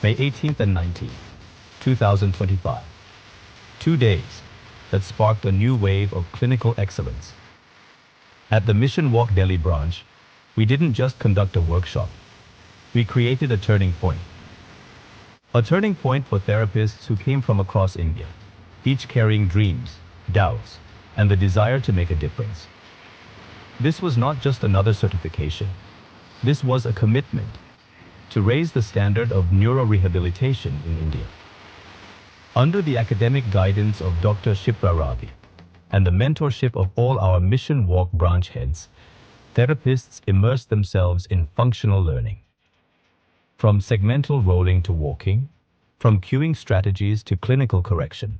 May 18th and 19th, 2025. 2 days that sparked a new wave of clinical excellence. At the Mission Walk Delhi branch, we didn't just conduct a workshop. We created a turning point. A turning point for therapists who came from across India, each carrying dreams, doubts, and the desire to make a difference. This was not just another certification. This was a commitment to raise the standard of neuro-rehabilitation in India. Under the academic guidance of Dr. Shipra Ravi and the mentorship of all our Mission Walk branch heads, therapists immersed themselves in functional learning. From segmental rolling to walking, from cueing strategies to clinical correction,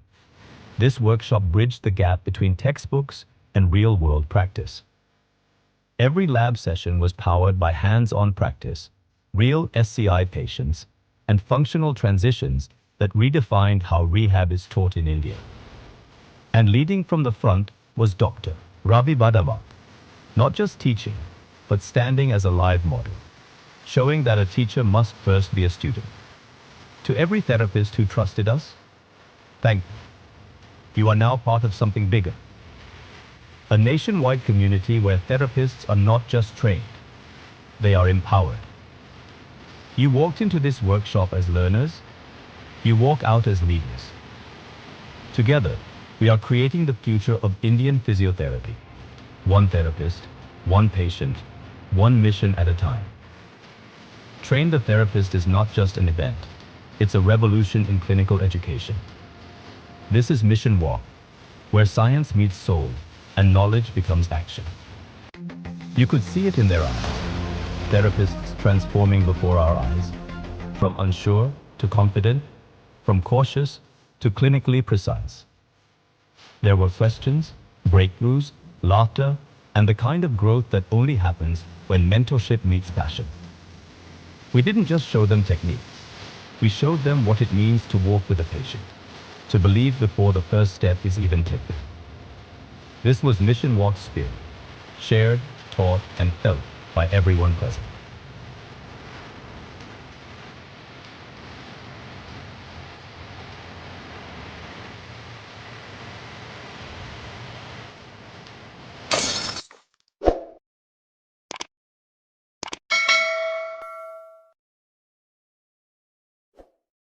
this workshop bridged the gap between textbooks and real-world practice. Every lab session was powered by hands-on practice, real SCI patients, and functional transitions that redefined how rehab is taught in India. And leading from the front was Dr. Ravi Badavath, not just teaching, but standing as a live model, showing that a teacher must first be a student. To every therapist who trusted us, thank you. You are now part of something bigger. A nationwide community where therapists are not just trained, they are empowered. You walked into this workshop as learners, you walk out as leaders. Together, we are creating the future of Indian physiotherapy. One therapist, one patient, one mission at a time. Train the Therapist is not just an event, it's a revolution in clinical education. This is Mission Walk, where science meets soul and knowledge becomes action. You could see it in their eyes. Therapists transforming before our eyes, from unsure to confident, from cautious to clinically precise. There were questions, breakthroughs, laughter, and the kind of growth that only happens when mentorship meets passion. We didn't just show them techniques. We showed them what it means to walk with a patient, to believe before the first step is even taken. This was Mission Walk's spirit, shared, taught, and felt by everyone present.